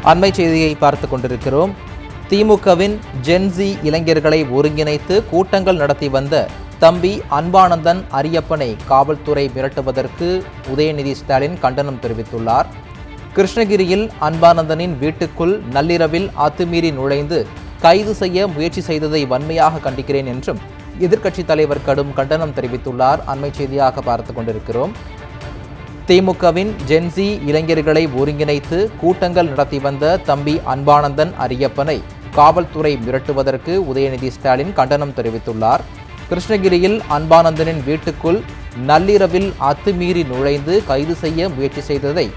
அண்மை செய்தியை பார்த்து கொண்டிருக்கிறோம். திமுகவின் ஜென்சி இளைஞர்களை ஒருங்கிணைத்து கூட்டங்கள் நடத்தி வந்த தம்பி அன்பானந்தன் அரியப்பனை காவல்துறை மிரட்டுவதற்கு உதயநிதி ஸ்டாலின் கண்டனம் தெரிவித்துள்ளார். கிருஷ்ணகிரியில் அன்பானந்தனின் வீட்டுக்குள் நள்ளிரவில் அத்துமீறி நுழைந்து கைது செய்ய முயற்சி செய்ததை வன்மையாக கண்டிக்கிறேன் என்றும் எதிர்க்கட்சித் தலைவர் கடும் கண்டனம் தெரிவித்துள்ளார். அண்மை செய்தியாக பார்த்து கொண்டிருக்கிறோம். திமுகவின் ஜென்சி இளைஞர்களை ஒருங்கிணைத்து கூட்டங்கள் நடத்தி வந்த தம்பி அன்பானந்தன் அரியப்பனை காவல்துறை மிரட்டுவதற்கு உதயநிதி ஸ்டாலின் கண்டனம் தெரிவித்துள்ளார். கிருஷ்ணகிரியில் அன்பானந்தனின் வீட்டுக்குள் நள்ளிரவில் அத்துமீறி நுழைந்து கைது செய்ய முயற்சி செய்ததை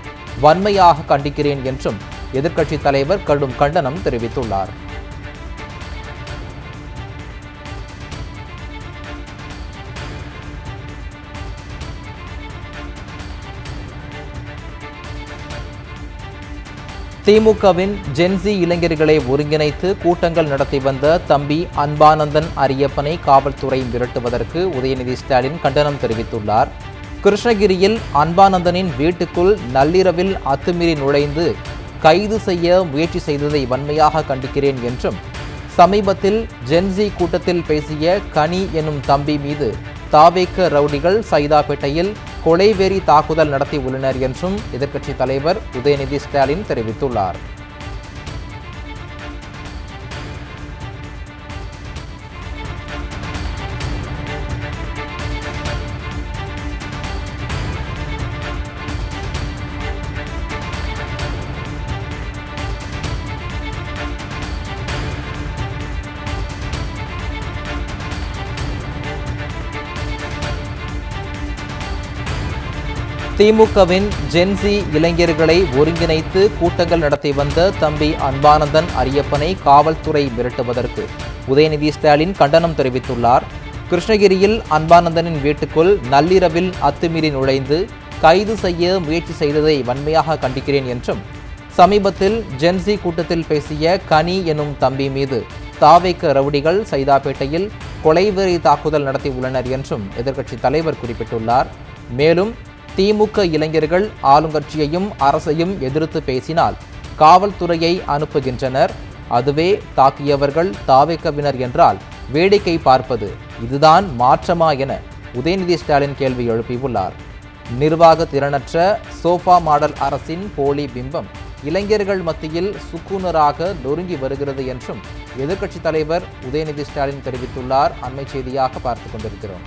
வன்மையாக கண்டிக்கிறேன் என்றும் எதிர்க்கட்சித் தலைவர் கடும் கண்டனம் தெரிவித்துள்ளார். திமுகவின் ஜென்சி இளைஞர்களை ஒருங்கிணைத்து கூட்டங்கள் நடத்தி வந்த தம்பி அன்பானந்தன் அரியப்பனை காவல்துறை மிரட்டுவதற்கு உதயநிதி ஸ்டாலின் கண்டனம் தெரிவித்துள்ளார். கிருஷ்ணகிரியில் அன்பானந்தனின் வீட்டுக்குள் நள்ளிரவில் அத்துமீறி நுழைந்து கைது செய்ய முயற்சி செய்ததை வன்மையாக கண்டிக்கிறேன் என்றும், சமீபத்தில் ஜென்சி கூட்டத்தில் பேசிய கனி எனும் தம்பி மீது தாவேக ரவுடிகள் சைதாப்பேட்டையில் கொலைவெறி தாக்குதல் நடத்தி உள்ளனர் என்றும் எதிர்க்கட்சித் தலைவர் உதயநிதி ஸ்டாலின் தெரிவித்துள்ளார். திமுகவின் ஜென்சி இளைஞர்களை ஒருங்கிணைத்து கூட்டங்கள் நடத்தி வந்த தம்பி அன்பானந்தன் அரியப்பனை காவல்துறை மிரட்டுவதற்கு உதயநிதி ஸ்டாலின் கண்டனம் தெரிவித்துள்ளார். கிருஷ்ணகிரியில் அன்பானந்தனின் வீட்டுக்குள் நள்ளிரவில் அத்துமீறி நுழைந்து கைது செய்ய முயற்சி செய்ததை வன்மையாக கண்டிக்கிறேன் என்றும், சமீபத்தில் ஜென்சி கூட்டத்தில் பேசிய கனி எனும் தம்பி மீது தாவேக ரவுடிகள் சைதாப்பேட்டையில் கொலைவெறி தாக்குதல் நடத்தி உள்ளனர் என்றும் எதிர்க்கட்சித் தலைவர் குறிப்பிட்டுள்ளார். மேலும் திமுக இளைஞர்கள் ஆளுங்கட்சியையும் அரசையும் எதிர்த்து பேசினால் காவல்துறையை அனுப்புகின்றனர். அதுவே தாக்கியவர்கள் தாவேகவினர் என்றால் வேடிக்கை பார்ப்பது இதுதான் மாற்றமா என உதயநிதி ஸ்டாலின் கேள்வி எழுப்பியுள்ளார். நிர்வாக திறனற்ற சோஃபா மாடல் அரசின் போலி பிம்பம் இளைஞர்கள் மத்தியில் சுக்குநராக நொறுங்கி வருகிறது என்றும் எதிர்க்கட்சித் தலைவர் உதயநிதி ஸ்டாலின் தெரிவித்துள்ளார். அண்மை செய்தியாக பார்த்து கொண்டிருக்கிறோம்.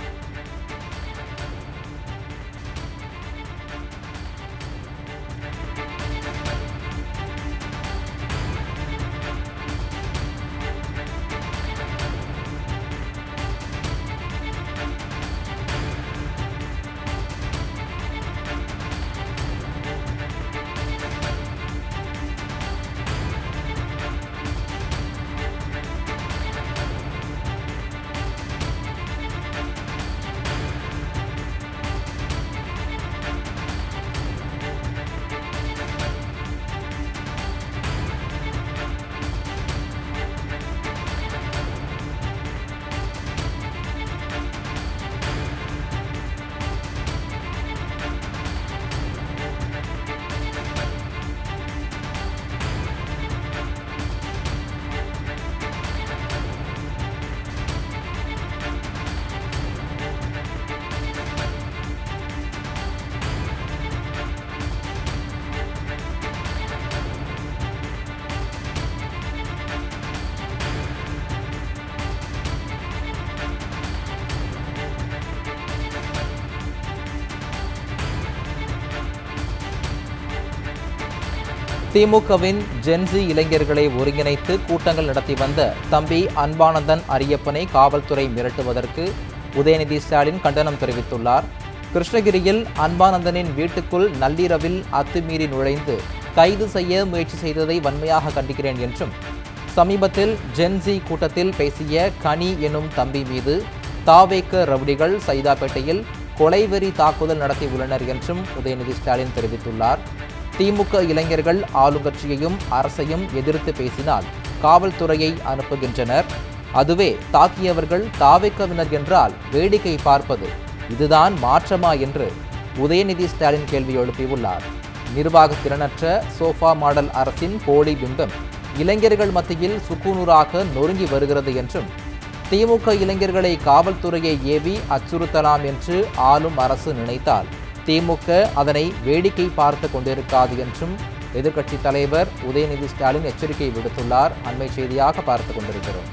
திமுகவின் ஜென்சி இளைஞர்களை ஒருங்கிணைத்து கூட்டங்கள் நடத்தி வந்த தம்பி அன்பானந்தன் அரியப்பனை காவல்துறை மிரட்டுவதற்கு உதயநிதி ஸ்டாலின் கண்டனம் தெரிவித்துள்ளார். கிருஷ்ணகிரியில் அன்பானந்தனின் வீட்டுக்குள் நள்ளிரவில் அத்துமீறி நுழைந்து கைது செய்ய முயற்சி செய்ததை வன்மையாக கண்டிக்கிறேன் என்றும், சமீபத்தில் ஜென்சி கூட்டத்தில் பேசிய கனி எனும் தம்பி மீது தாவேக ரவுடிகள் சைதாப்பேட்டையில் கொலைவெறி தாக்குதல் நடத்தி உள்ளனர் என்றும் உதயநிதி ஸ்டாலின் தெரிவித்துள்ளார். திமுக இளைஞர்கள் ஆளுங்கட்சியையும் அரசையும் எதிர்த்து பேசினால் காவல்துறையை அனுப்புகின்றனர். அதுவே தாக்கியவர்கள் தாவேகவினர் என்றால் வேடிக்கை பார்ப்பது இதுதான் மாற்றமா என்று உதயநிதி ஸ்டாலின் கேள்வி எழுப்பியுள்ளார். நிர்வாக திறனற்ற சோஃபா மாடல் அரசின் போலி பிம்பம் இளைஞர்கள் மத்தியில் சுக்குநூறாக நொறுங்கி வருகிறது என்றும் திமுக இளைஞர்களை காவல்துறையை ஏவி அச்சுறுத்தலாம் என்று ஆளும் அரசு நினைத்தால் திமுக அதனை வேடிக்கை பார்த்து கொண்டிருக்காது என்றும் எதிர்க்கட்சித் தலைவர் உதயநிதி ஸ்டாலின் எச்சரிக்கை விடுத்துள்ளார். அண்மை செய்தியாக பார்த்துக் கொண்டிருக்கிறோம்.